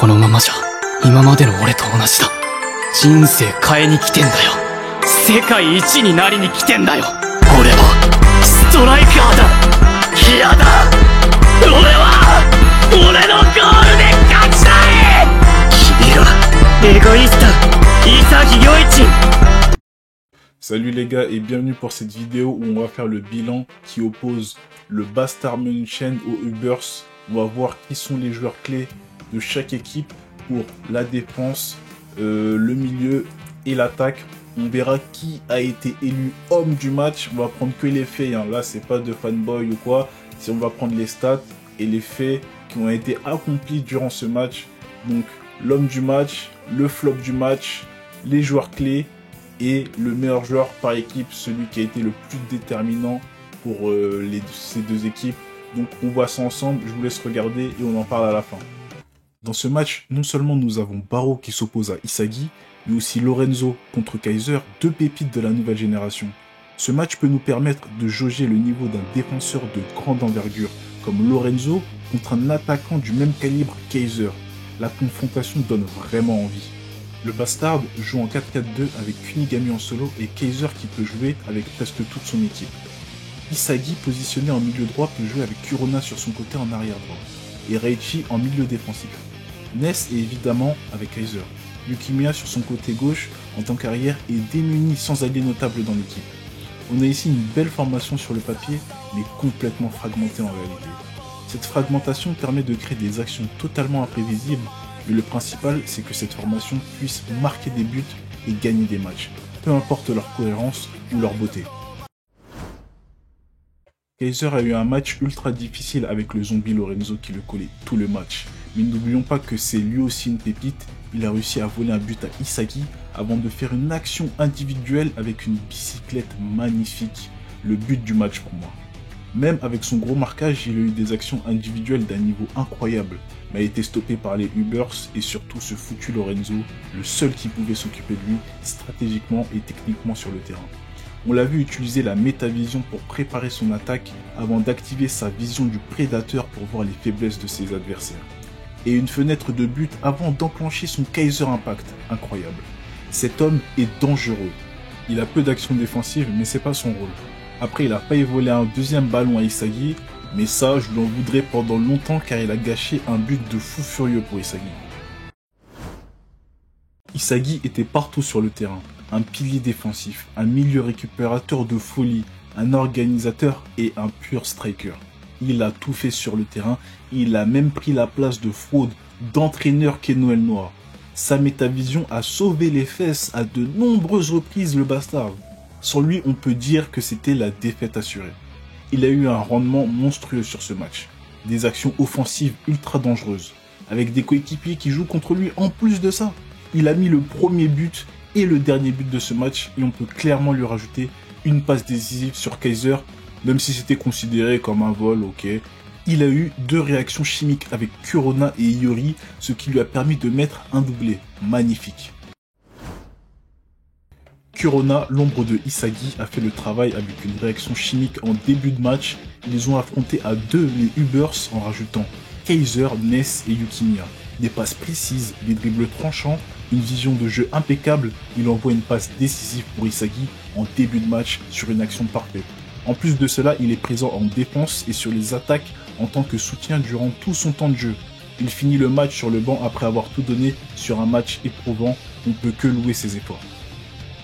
このままじゃ今までの俺と同じだ。人生変えに来てんだよ。世界一になりに来てんだよ。俺はストライカーだ。嫌だ。俺は俺のゴールで勝ちたい。君がエゴイスタ潔良一。Salut les gars et bienvenue pour cette vidéo où on va faire le bilan qui oppose le Bastard München aux Ubers. On va voir qui sont les joueurs clés de chaque équipe pour la défense, le milieu et l'attaque. On verra qui a été élu homme du match. On va prendre que les faits, hein. Là c'est pas de fanboy ou quoi. Si on va prendre les stats et les faits qui ont été accomplis durant ce match. Donc l'homme du match, le flop du match, les joueurs clés et le meilleur joueur par équipe, celui qui a été le plus déterminant pour ces deux équipes. Donc on voit ça ensemble, je vous laisse regarder et on en parle à la fin. Dans ce match, non seulement nous avons Barreau qui s'oppose à Isagi, mais aussi Lorenzo contre Kaiser, deux pépites de la nouvelle génération. Ce match peut nous permettre de jauger le niveau d'un défenseur de grande envergure, comme Lorenzo contre un attaquant du même calibre Kaiser. La confrontation donne vraiment envie. Le Bastard joue en 4-4-2 avec Kunigami en solo et Kaiser qui peut jouer avec presque toute son équipe. Isagi, positionné en milieu droit, peut jouer avec Kurona sur son côté en arrière droit, et Reichi en milieu défensif. Ness est évidemment avec Kaiser. Yukimiya sur son côté gauche, en tant qu'arrière, est démuni sans allié notable dans l'équipe. On a ici une belle formation sur le papier, mais complètement fragmentée en réalité. Cette fragmentation permet de créer des actions totalement imprévisibles, mais le principal, c'est que cette formation puisse marquer des buts et gagner des matchs, peu importe leur cohérence ou leur beauté. Kaiser a eu un match ultra difficile avec le zombie Lorenzo qui le collait tout le match. Mais n'oublions pas que c'est lui aussi une pépite, il a réussi à voler un but à Isagi avant de faire une action individuelle avec une bicyclette magnifique. Le but du match pour moi. Même avec son gros marquage, il a eu des actions individuelles d'un niveau incroyable, mais a été stoppé par les Ubers et surtout ce foutu Lorenzo, le seul qui pouvait s'occuper de lui stratégiquement et techniquement sur le terrain. On l'a vu utiliser la métavision pour préparer son attaque avant d'activer sa vision du prédateur pour voir les faiblesses de ses adversaires. Et une fenêtre de but avant d'enclencher son Kaiser Impact, incroyable. Cet homme est dangereux. Il a peu d'actions défensives mais c'est pas son rôle. Après il a failli voler un deuxième ballon à Isagi, mais ça je lui en voudrais pendant longtemps car il a gâché un but de fou furieux pour Isagi. Isagi était partout sur le terrain. Un pilier défensif, un milieu récupérateur de folie, un organisateur et un pur striker. Il a tout fait sur le terrain, il a même pris la place de fraude d'entraîneur qu'est Noël Noir. Sa métavision a sauvé les fesses à de nombreuses reprises le Bastard. Sans lui, on peut dire que c'était la défaite assurée. Il a eu un rendement monstrueux sur ce match. Des actions offensives ultra dangereuses, avec des coéquipiers qui jouent contre lui en plus de ça. Il a mis le premier but et le dernier but de ce match et on peut clairement lui rajouter une passe décisive sur Kaiser, même si c'était considéré comme un vol, ok. Il a eu deux réactions chimiques avec Kurona et Iori, ce qui lui a permis de mettre un doublé. Magnifique. Kurona, l'ombre de Isagi, a fait le travail avec une réaction chimique en début de match. Ils ont affronté à deux les Ubers en rajoutant Kaiser, Ness et Yukimiya. Des passes précises, des dribbles tranchants, une vision de jeu impeccable, il envoie une passe décisive pour Isagi en début de match sur une action parfaite. En plus de cela, il est présent en défense et sur les attaques en tant que soutien durant tout son temps de jeu. Il finit le match sur le banc après avoir tout donné sur un match éprouvant, on ne peut que louer ses efforts.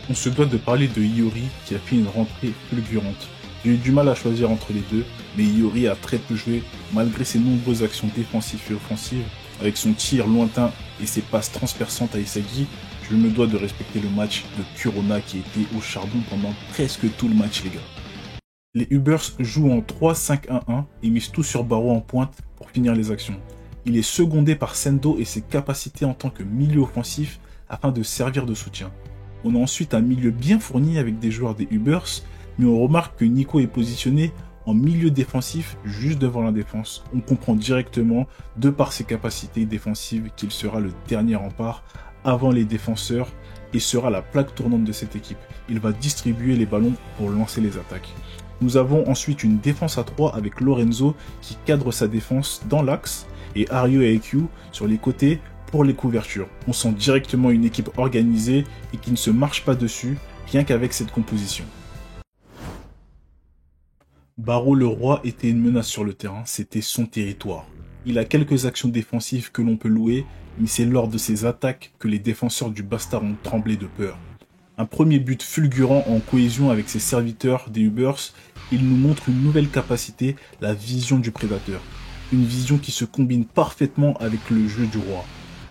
On se doit de parler de Iori qui a fait une rentrée fulgurante. J'ai eu du mal à choisir entre les deux, mais Iori a très peu joué malgré ses nombreuses actions défensives et offensives. Avec son tir lointain et ses passes transperçantes à Isagi, je me dois de respecter le match de Kurona qui était au charbon pendant presque tout le match les gars. Les Ubers jouent en 3-5-1-1 et misent tout sur Barreau en pointe pour finir les actions. Il est secondé par Sendo et ses capacités en tant que milieu offensif afin de servir de soutien. On a ensuite un milieu bien fourni avec des joueurs des Ubers, mais on remarque que Nico est positionné en milieu défensif juste devant la défense. On comprend directement, de par ses capacités défensives, qu'il sera le dernier rempart avant les défenseurs et sera la plaque tournante de cette équipe. Il va distribuer les ballons pour lancer les attaques. Nous avons ensuite une défense à 3 avec Lorenzo qui cadre sa défense dans l'axe et Ario et Aikyu sur les côtés pour les couvertures. On sent directement une équipe organisée et qui ne se marche pas dessus, rien qu'avec cette composition. Barreau le Roi était une menace sur le terrain, c'était son territoire. Il a quelques actions défensives que l'on peut louer, mais c'est lors de ses attaques que les défenseurs du Bastard ont tremblé de peur. Un premier but fulgurant en cohésion avec ses serviteurs des Ubers, il nous montre une nouvelle capacité, la vision du prédateur. Une vision qui se combine parfaitement avec le jeu du roi.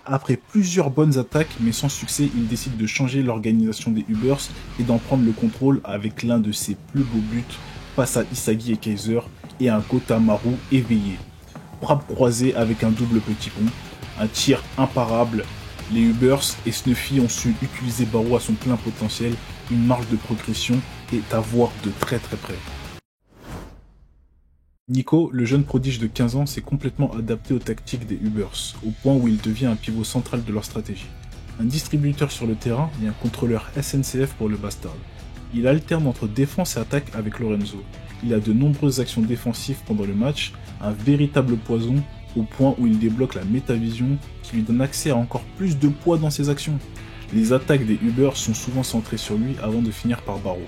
Après plusieurs bonnes attaques, mais sans succès, il décide de changer l'organisation des Ubers et d'en prendre le contrôle avec l'un de ses plus beaux buts face à Isagi et Kaiser et un Kotamaru éveillé. Frappe croisée avec un double petit pont, un tir imparable. Les Ubers et Snuffy ont su utiliser Barreau à son plein potentiel, une marge de progression est à voir de très très près. Nico, le jeune prodige de 15 ans, s'est complètement adapté aux tactiques des Ubers, au point où il devient un pivot central de leur stratégie. Un distributeur sur le terrain et un contrôleur SNCF pour le Bastard. Il alterne entre défense et attaque avec Lorenzo. Il a de nombreuses actions défensives pendant le match, un véritable poison, au point où il débloque la métavision qui lui donne accès à encore plus de poids dans ses actions. Les attaques des Ubers sont souvent centrées sur lui avant de finir par Barreau.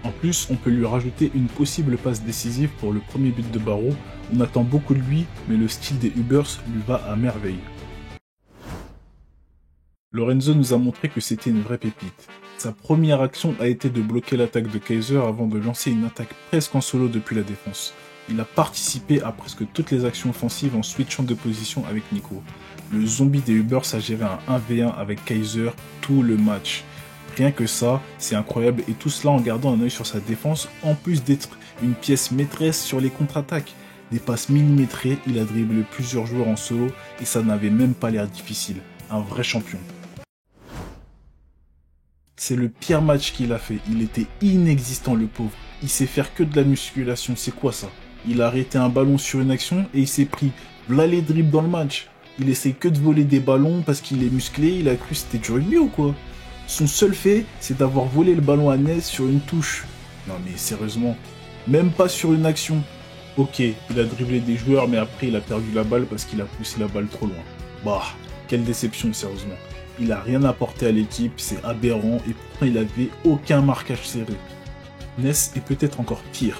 En plus, on peut lui rajouter une possible passe décisive pour le premier but de Barreau. On attend beaucoup de lui, mais le style des Ubers lui va à merveille. Lorenzo nous a montré que c'était une vraie pépite. Sa première action a été de bloquer l'attaque de Kaiser avant de lancer une attaque presque en solo depuis la défense. Il a participé à presque toutes les actions offensives en switchant de position avec Nico. Le zombie des Ubers a géré un 1v1 avec Kaiser tout le match. Rien que ça, c'est incroyable et tout cela en gardant un œil sur sa défense, en plus d'être une pièce maîtresse sur les contre-attaques. Des passes millimétrées, il a dribblé plusieurs joueurs en solo et ça n'avait même pas l'air difficile. Un vrai champion. C'est le pire match qu'il a fait, il était inexistant le pauvre. Il sait faire que de la musculation, c'est quoi ça? Il a arrêté un ballon sur une action et il s'est pris v'là les dribbles dans le match. Il essaie que de voler des ballons parce qu'il est musclé, il a cru que c'était du rugby ou quoi? Son seul fait, c'est d'avoir volé le ballon à Ness sur une touche. Non mais sérieusement, même pas sur une action. Ok, il a dribblé des joueurs mais après il a perdu la balle parce qu'il a poussé la balle trop loin. Bah, quelle déception sérieusement. Il a rien apporté à l'équipe, c'est aberrant et pourtant il avait aucun marquage serré. Ness est peut-être encore pire.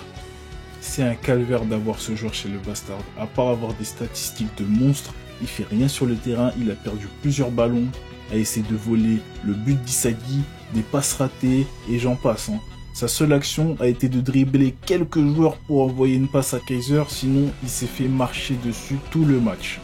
C'est un calvaire d'avoir ce joueur chez le Bastard. À part avoir des statistiques de monstre, il fait rien sur le terrain, il a perdu plusieurs ballons, a essayé de voler le but d'Isagi, des passes ratées et j'en passe. Sa seule action a été de dribbler quelques joueurs pour envoyer une passe à Kaiser, sinon il s'est fait marcher dessus tout le match.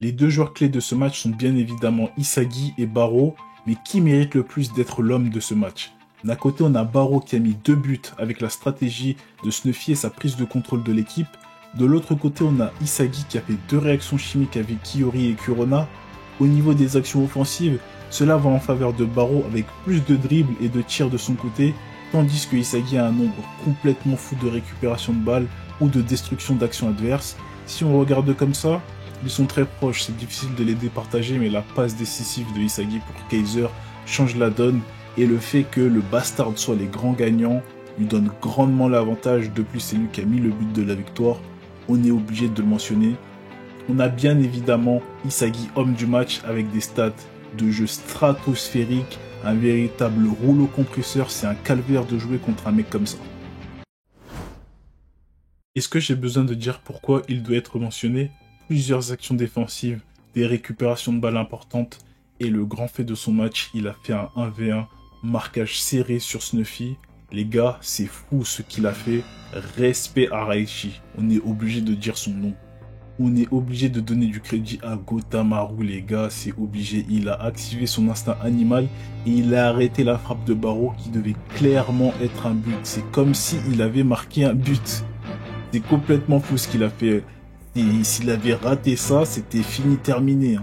Les deux joueurs clés de ce match sont bien évidemment Isagi et Barreau, mais qui mérite le plus d'être l'homme de ce match? D'un côté, on a Barreau qui a mis 2 buts avec la stratégie de Snuffy et sa prise de contrôle de l'équipe. De l'autre côté, on a Isagi qui a fait 2 réactions chimiques avec Kiyori et Kurona. Au niveau des actions offensives, cela va en faveur de Barreau avec plus de dribbles et de tirs de son côté, tandis que Isagi a un nombre complètement fou de récupération de balles ou de destruction d'actions adverses. Si on regarde comme ça, ils sont très proches, c'est difficile de les départager, mais la passe décisive de Isagi pour Kaiser change la donne, et le fait que le Bastard soit les grands gagnants lui donne grandement l'avantage. De plus, c'est lui qui a mis le but de la victoire, on est obligé de le mentionner. On a bien évidemment Isagi homme du match avec des stats de jeu stratosphériques, un véritable rouleau compresseur, c'est un calvaire de jouer contre un mec comme ça. Est-ce que j'ai besoin de dire pourquoi il doit être mentionné? Plusieurs actions défensives, des récupérations de balles importantes, et le grand fait de son match, il a fait un 1v1, marquage serré sur Snuffy. Les gars, c'est fou ce qu'il a fait, respect à Raichi, on est obligé de dire son nom. On est obligé de donner du crédit à Kotamaru, les gars, c'est obligé. Il a activé son instinct animal et il a arrêté la frappe de Barreau qui devait clairement être un but. C'est comme s'il avait marqué un but. C'est complètement fou ce qu'il a fait. Et s'il avait raté ça, c'était fini, terminé.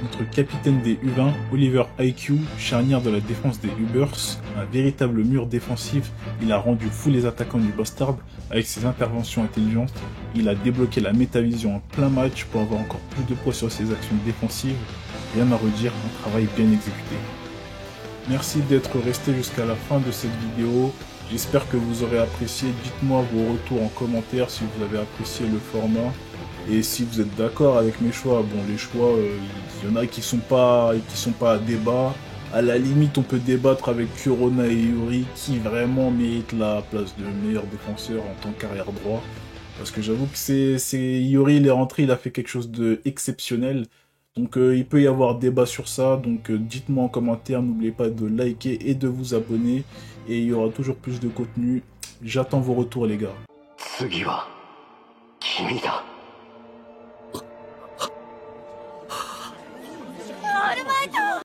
Notre capitaine des U20, Oliver IQ, charnière de la défense des Ubers, un véritable mur défensif, il a rendu fou les attaquants du Bastard avec ses interventions intelligentes. Il a débloqué la métavision en plein match pour avoir encore plus de poids sur ses actions défensives. Rien à redire, un travail bien exécuté. Merci d'être resté jusqu'à la fin de cette vidéo. J'espère que vous aurez apprécié. Dites-moi vos retours en commentaire si vous avez apprécié le format. Et si vous êtes d'accord avec mes choix, bon, les choix, il y en a qui sont pas à débat. À la limite, on peut débattre avec Kurona et Yuri qui vraiment méritent la place de meilleur défenseur en tant qu'arrière droit. Parce que j'avoue que Yuri, il est rentré, il a fait quelque chose d'exceptionnel. Donc il peut y avoir débat sur ça. Donc dites-moi en commentaire, n'oubliez pas de liker et de vous abonner. Et il y aura toujours plus de contenu. J'attends vos retours les gars. 次は君だ。